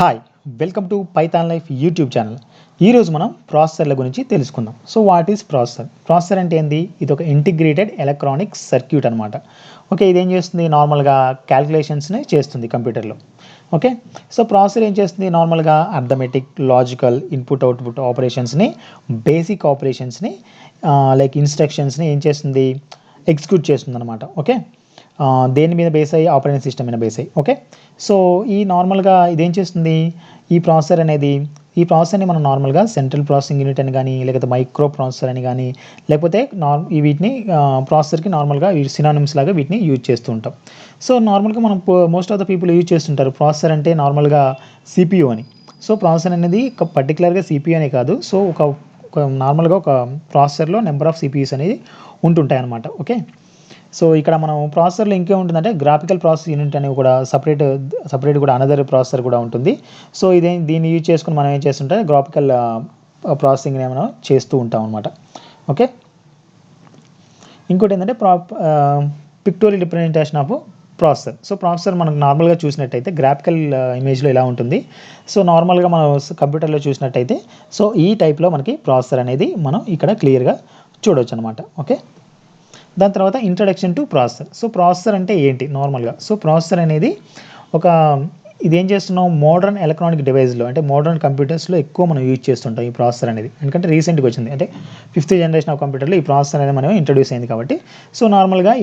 Hi, welcome to Python life YouTube channel. ఈరోజు మనం ప్రాసెసర్ల గురించి తెలుసుకుందాం. So what is processor? Processor అంటే ఏంది? ఇది ఒక ఇంటిగ్రేటెడ్ ఎలక్ట్రానిక్ సర్క్యూట్ అనమాట. ఓకే, ఇదేం చేస్తుంది? నార్మల్గా క్యాల్కులేషన్స్ని చేస్తుంది కంప్యూటర్లో. ఓకే, సో ప్రాసెసర్ ఏం చేస్తుంది? నార్మల్గా అర్థమెటిక్, లాజికల్, ఇన్పుట్ అవుట్పుట్ ఆపరేషన్స్ని, బేసిక్ ఆపరేషన్స్ని లైక్ ఇన్స్ట్రక్షన్స్ని ఏం చేస్తుంది? ఎగ్జిక్యూట్ చేస్తుంది అనమాట. ఓకే, దేని మీద బేస్ అయ్యి? ఆపరేటింగ్ సిస్టమ్ మీద బేస్ అయ్యి. ఓకే, సో ఈ నార్మల్గా ఇదేం చేస్తుంది? ఈ ప్రాసెసర్ని మనం నార్మల్గా సెంట్రల్ ప్రాసెసింగ్ యూనిట్ అని కానీ, లేకపోతే మైక్రో ప్రాసెసర్ అని కానీ, లేకపోతే వీటిని ప్రాసెసర్కి నార్మల్గా సినానిమ్స్ లాగా వీటిని యూజ్ చేస్తూ ఉంటాం. సో నార్మల్గా మనం most of the people use చేస్తుంటారు ప్రాసెసర్ అంటే నార్మల్గా సిపియు అని. సో ప్రాసెసర్ అనేది పర్టికులర్గా సిపియు అనే కాదు. సో ఒక నార్మల్గా ఒక ప్రాసెసర్లో నెంబర్ ఆఫ్ సిపియూస్ అనేది ఉంటుంటాయి అన్నమాట. ఓకే, సో ఇక్కడ మనం ప్రాసెసర్లో ఇంకేముంటుందంటే గ్రాఫికల్ ప్రాసెస్ యూనిట్ అనేవి కూడా సపరేట్ కూడా అనదర్ ప్రాసెసర్ కూడా ఉంటుంది. సో దీన్ని యూజ్ చేసుకుని మనం ఏం చేస్తుంటే గ్రాఫికల్ ప్రాసెసింగ్ని మనం చేస్తూ ఉంటాం అనమాట. ఓకే, ఇంకోటి ఏంటంటే pictorial representation of processor. So processor మనం నార్మల్గా చూసినట్టయితే గ్రాఫికల్ ఇమేజ్లో ఇలా ఉంటుంది. సో నార్మల్గా మనం కంప్యూటర్లో చూసినట్టయితే సో ఈ టైప్లో మనకి ప్రాసెసర్ అనేది మనం ఇక్కడ క్లియర్గా చూడవచ్చు అనమాట. ఓకే, దాని తర్వాత introduction to processor. So processor అంటే ఏంటి నార్మల్గా? సో ప్రాసెసర్ అనేది ఇదేం చేస్తున్నాం? మోడర్న్ ఎలక్ట్రానిక్ డివైస్లో అంటే మోడర్న్ కంప్యూటర్స్లో ఎక్కువ మనం యూజ్ చేస్తుంటాం ఈ ప్రాసెసర్ అనేది. ఎందుకంటే రీసెంట్గా వచ్చింది, అంటే 5th జనరేషన్ ఆఫ్ కంప్యూటర్లో ఈ ప్రాసెసర్ అనేది మనం ఇంట్రడ్యూస్ అయింది కాబట్టి. సో నార్మల్గా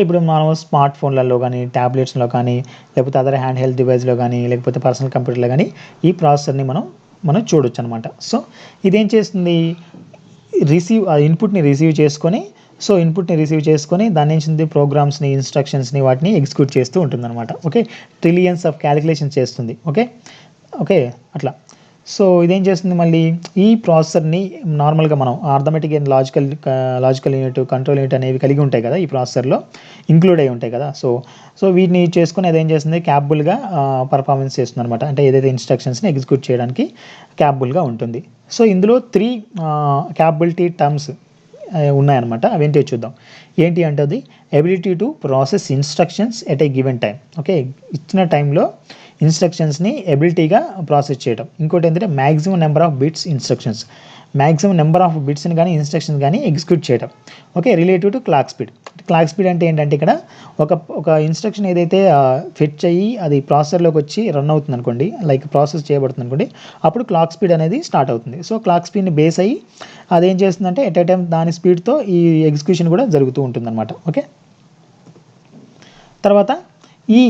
ఇప్పుడు మనం స్మార్ట్ ఫోన్లలో కానీ, ట్యాబ్లెట్స్లో కానీ, లేకపోతే అదర్ హ్యాండ్ హెల్త్ డివైస్లో కానీ, లేకపోతే పర్సనల్ కంప్యూటర్లో కానీ ఈ ప్రాసెసర్ని మనం చూడొచ్చు అనమాట. సో ఇదేం చేస్తుంది? ఇన్పుట్ని రిసీవ్ చేసుకొని దాని నుంచి ప్రోగ్రామ్స్ని, ఇన్స్ట్రక్షన్స్ని వాటిని ఎగ్జిక్యూట్ చేస్తూ ఉంటుందన్నమాట. ఓకే, ట్రిలియన్స్ ఆఫ్ క్యాలిక్యులేషన్స్ చేస్తుంది. ఓకే సో ఇదేం చేస్తుంది? మళ్ళీ ఈ ప్రాసెసర్ని నార్మల్గా మనం arithmetic and logical unit, control unit అనేవి కలిగి ఉంటాయి కదా, ఈ ప్రాసెసర్లో ఇంక్లూడ్ అయి ఉంటాయి కదా. సో వీటిని చేసుకుని అదేం చేస్తుంది? క్యాపబుల్గా పర్ఫార్మెన్స్ చేస్తుంది అనమాట. అంటే ఏదైతే ఇన్స్ట్రక్షన్స్ని ఎగ్జిక్యూట్ చేయడానికి క్యాపబుల్గా ఉంటుంది. సో ఇందులో 3 క్యాపబిలిటీ టర్మ్స్ ఉన్నాయన్నమాట. అవేంటి చూద్దాం. ఏంటి అంటే అది ability to process instructions at a given time. Okay, ఇచ్చిన టైంలో ఇన్స్ట్రక్షన్స్ని ఎబిలిటీగా ప్రాసెస్ చేయడం. ఇంకోటి ఏంటంటే maximum number of bits instructions, maximum number of బిట్స్ని కానీ ఇన్స్ట్రక్షన్స్ కానీ ఎగ్జిక్యూట్ చేయడం. Okay, relative to clock speed. Clock speed అంటే ఏంటంటే ఇక్కడ ఒక ఇన్స్ట్రక్షన్ ఏదైతే ఫెచ్ అయ్యి అది ప్రాసెసర్లోకి వచ్చి రన్ అవుతుంది అనుకోండి, లైక్ ప్రాసెస్ చేయబడుతుంది అనుకోండి, అప్పుడు క్లాక్ స్పీడ్ అనేది స్టార్ట్ అవుతుంది. సో క్లాక్ స్పీడ్ని బేస్ అయ్యి అదేం చేస్తుందంటే ఎట్ ఏ టైం దాని స్పీడ్తో ఈ ఎగ్జిక్యూషన్ కూడా జరుగుతూ ఉంటుంది అనమాట. ఓకే, తర్వాత ఈ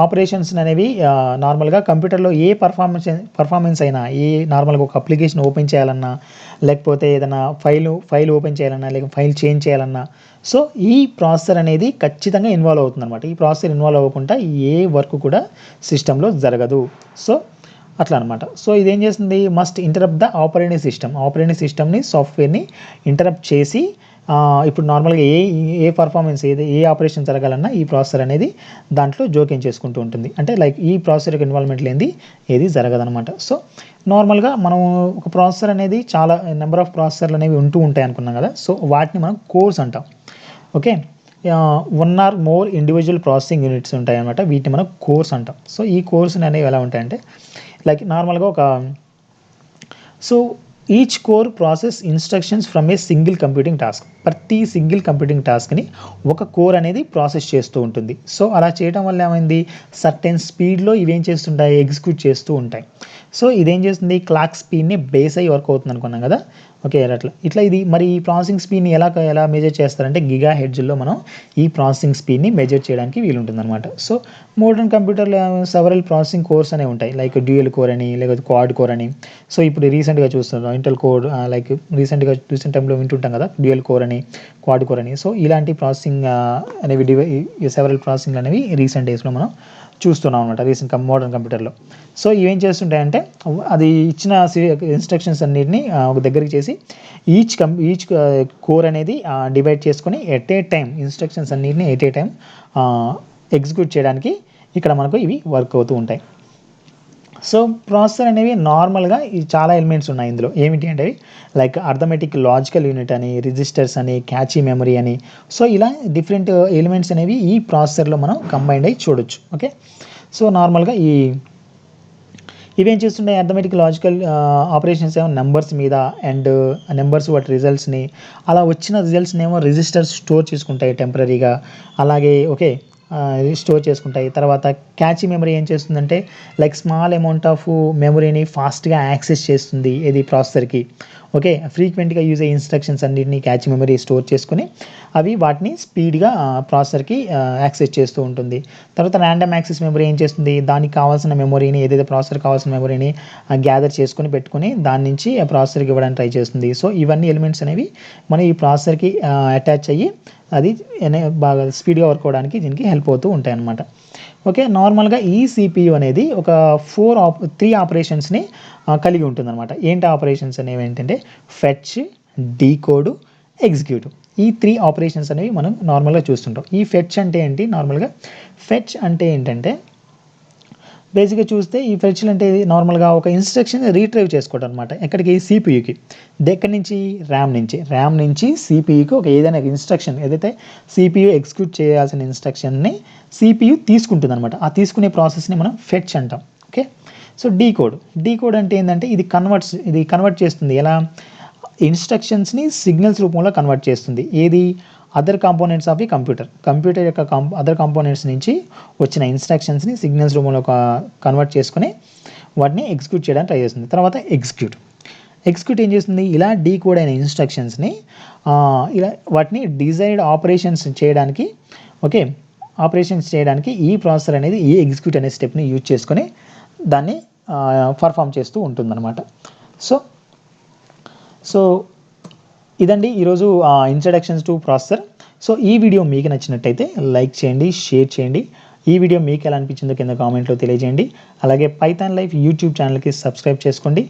ఆపరేషన్స్ అనేవి నార్మల్గా కంప్యూటర్లో ఏ పర్ఫార్మెన్స్ అయినా, నార్మల్గా ఒక అప్లికేషన్ ఓపెన్ చేయాలన్నా, లేకపోతే ఏదైనా ఫైల్ ఓపెన్ చేయాలన్నా, లేకపోతే ఫైల్ చేంజ్ చేయాలన్నా, సో ఈ ప్రాసెసర్ అనేది ఖచ్చితంగా ఇన్వాల్వ్ అవుతుంది అనమాట. ఈ ప్రాసెసర్ ఇన్వాల్వ్ అవ్వకుండా ఏ వర్క్ కూడా సిస్టంలో జరగదు. సో అట్లా అనమాట. సో ఇదేం చేస్తుంది? మస్ట్ ఇంటరప్ట్ ద ఆపరేటింగ్ సిస్టమ్ని, సాఫ్ట్వేర్ని ఇంటరప్ట్ చేసి ఇప్పుడు నార్మల్గా ఏ పర్ఫార్మెన్స్ ఏ ఆపరేషన్ జరగాలన్నా ఈ ప్రాసెసర్ అనేది దాంట్లో జోక్యం చేసుకుంటూ ఉంటుంది. అంటే లైక్ ఈ ప్రాసెసర్ యొక్క ఇన్వాల్వ్మెంట్ లేనిది ఏది జరగదనమాట. సో నార్మల్గా మనం ఒక ప్రాసెసర్ అనేది చాలా నెంబర్ ఆఫ్ ప్రాసెసర్లు అనేవి ఉంటూ ఉంటాయి అనుకున్నాం కదా. సో వాటిని మనం కోర్స్ అంటాం. Okay, 1 or more individual processing units ఉంటాయి అనమాట. వీటిని మనం కోర్స్ అంటాం. సో ఈ కోర్స్ అనేవి ఎలా ఉంటాయంటే లైక్ నార్మల్గా so each core process instructions from a single computing task. ప్రతి సింగిల్ కంప్యూటింగ్ టాస్క్ని ఒక కోర్ అనేది ప్రాసెస్ చేస్తూ ఉంటుంది. సో అలా చేయడం వల్ల ఏమైంది? సర్టెన్ స్పీడ్లో ఇవేం చేస్తుంటాయి? ఎగ్జిక్యూట్ చేస్తూ ఉంటాయి. సో ఇదేం చేస్తుంది? క్లాక్ స్పీడ్ని బేస్ అయ్యి వర్క్ అవుతుంది అనుకున్నాం కదా. ఓకే, ఇట్లా ఇది మరి ఈ ప్రాసెసింగ్ స్పీడ్ని ఎలా మెజర్ చేస్తారంటే గిగా హెర్ట్జ్లో మనం ఈ ప్రాసెసింగ్ స్పీడ్ని మెజర్ చేయడానికి వీలుంటుంది అనమాట. సో మోడర్న్ కంప్యూటర్లో సెవరల్ ప్రాసెసింగ్ కోర్స్ అనేవి ఉంటాయి, లైక్ డ్యూయల్ కోర్ అని, లేకపోతే క్వాడ్ కోర్ అని. సో ఇప్పుడు రీసెంట్గా చూస్తున్నాం ఇంటెల్ కోర్, లైక్ రీసెంట్ టైంలో వింటుంటాం కదా డ్యూయల్ కోర్ అని, క్వాడ్ కోర్ అని. సో ఇలాంటి ప్రాసెసింగ్ అనేవి సెవరల్ ప్రాసెసింగ్ అనేవి రీసెంట్ డేస్లో మనం చూస్తున్నాం అనమాట, రీసెంట్ మోడర్న్ కంప్యూటర్లో. సో ఇవేం చేస్తుంటాయంటే అది ఇచ్చిన ఇన్స్ట్రక్షన్స్ అన్నిటిని ఒక దగ్గరికి చేసి ఈచ్ కోర్ అనేది డివైడ్ చేసుకొని ఎట్ ఏ టైం ఇన్స్ట్రక్షన్స్ అన్నిటిని ఎట్ ఏ టైం ఎగ్జిక్యూట్ చేయడానికి ఇక్కడ మనకు ఇవి వర్క్ అవుతూ ఉంటాయి. సో ప్రాసెసర్ అనేవి నార్మల్గా ఈ చాలా ఎలిమెంట్స్ ఉన్నాయి ఇందులో. ఏమిటి అంటే లైక్ అర్థమెటిక్ లాజికల్ యూనిట్ అని, రిజిస్టర్స్ అని, క్యాచీ మెమరీ అని, సో ఇలా డిఫరెంట్ ఎలిమెంట్స్ అనేవి ఈ ప్రాసెసర్లో మనం కంబైన్డ్ అయ్యి చూడొచ్చు. ఓకే, సో నార్మల్గా ఇవేం చేస్తుంటాయి, అర్థమెటిక్ లాజికల్ ఆపరేషన్స్ ఏమో నెంబర్స్ మీద, అండ్ నెంబర్స్ వాటి రిజల్ట్స్ని, అలా వచ్చిన రిజల్ట్స్ని ఏమో రిజిస్టర్స్ స్టోర్ చేసుకుంటాయి టెంపరీగా. అలాగే ఓకే స్టోర్ చేసుకుంటాయి. తర్వాత క్యాచీ మెమరీ ఏం చేస్తుందంటే లైక్ స్మాల్ అమౌంట్ ఆఫ్ మెమరీని ఫాస్ట్గా యాక్సెస్ చేస్తుంది ఇది ప్రాసెసర్కి. ఓకే, ఫ్రీక్వెంట్గా యూజ్ అయ్యే ఇన్స్ట్రక్షన్స్ అన్నింటినీ క్యాచీ మెమరీ స్టోర్ చేసుకుని అవి వాటిని స్పీడ్గా ప్రాసెసర్కి యాక్సెస్ చేస్తూ ఉంటుంది. తర్వాత ర్యాండమ్ యాక్సెస్ మెమరీ ఏం చేస్తుంది, దానికి కావాల్సిన మెమరీని, ఏదైతే ప్రాసెసర్ కావాల్సిన మెమరీని గ్యాదర్ చేసుకుని పెట్టుకుని దాని నుంచి ఆ ప్రాసెసర్కి ఇవ్వడానికి ట్రై చేస్తుంది. సో ఇవన్నీ ఎలిమెంట్స్ అనేవి మన ఈ ప్రాసెసర్కి అటాచ్ అయ్యి అది బాగా స్పీడ్గా వర్క్ అవ్వడానికి దీనికి హెల్ప్ అవుతూ ఉంటాయి అన్నమాట. ఓకే, నార్మల్గా ఈ సిపియు అనేది ఒక 3 ఆపరేషన్స్ని కలిగి ఉంటుందన్నమాట. ఏంటి ఆపరేషన్స్ అనేవి ఏంటంటే ఫెచ్, డీకోడ్, ఎగ్జిక్యూట్. ఈ 3 ఆపరేషన్స్ అనేవి మనం నార్మల్గా చూస్తుంటాం. ఈ ఫెచ్ అంటే ఏంటి, నార్మల్గా ఫెచ్ అంటే ఏంటంటే బేసిక్గా చూస్తే ఈ ఫెచ్లు అంటే నార్మల్గా ఒక ఇన్స్ట్రక్షన్ రీట్రైవ్ చేసుకోవడం అనమాట. ఎక్కడికి, సిపియుకి. ఎక్కడి నుంచి, ర్యామ్ నుంచి సిపియుకి ఒక ఏదైనా ఇన్స్ట్రక్షన్, ఏదైతే సిపియు ఎగ్జిక్యూట్ చేయాల్సిన ఇన్స్ట్రక్షన్ని సిపియు తీసుకుంటుంది అనమాట. ఆ తీసుకునే ప్రాసెస్ని మనం ఫెచ్ అంటాం. ఓకే, సో డీకోడ్ అంటే ఏంటంటే ఇది కన్వర్ట్ చేస్తుంది. ఎలా, ఇన్స్ట్రక్షన్స్ని సిగ్నల్స్ రూపంలో కన్వర్ట్ చేస్తుంది. ఏది, other components of the computer యొక్క అదర్ కాంపోనెంట్స్ నుంచి వచ్చిన ఇన్స్ట్రక్షన్స్ని సిగ్నల్స్ రూపంలో కన్వర్ట్ చేసుకుని వాటిని ఎగ్జిక్యూట్ చేయడానికి ట్రై చేస్తుంది. తర్వాత ఎగ్జిక్యూట్ ఏం చేస్తుంది, ఇలా డీకోడ్ అయిన ఇన్స్ట్రక్షన్స్ని ఇలా వాటిని డిజైర్డ్ ఆపరేషన్స్ చేయడానికి, ఓకే ఆపరేషన్స్ చేయడానికి ఈ ప్రాసెసర్ అనేది ఈ ఎగ్జిక్యూట్ అనే స్టెప్ని యూజ్ చేసుకొని దాన్ని పర్ఫామ్ చేస్తూ ఉంటుందన్నమాట. సో ఇదండి ఈరోజు ఇంట్రడక్షన్స్ టు ప్రాసెసర్. సో ఈ వీడియో మీకు నచ్చినట్టయితే లైక్ చేయండి, షేర్ చేయండి. ఈ వీడియో మీకు ఎలా అనిపించిందో కింద కామెంట్లో తెలియజేయండి. అలాగే పైథాన్ లైఫ్ యూట్యూబ్ ఛానల్కి సబ్స్క్రైబ్ చేసుకోండి.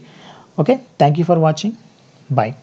Okay, thank you for watching. Bye.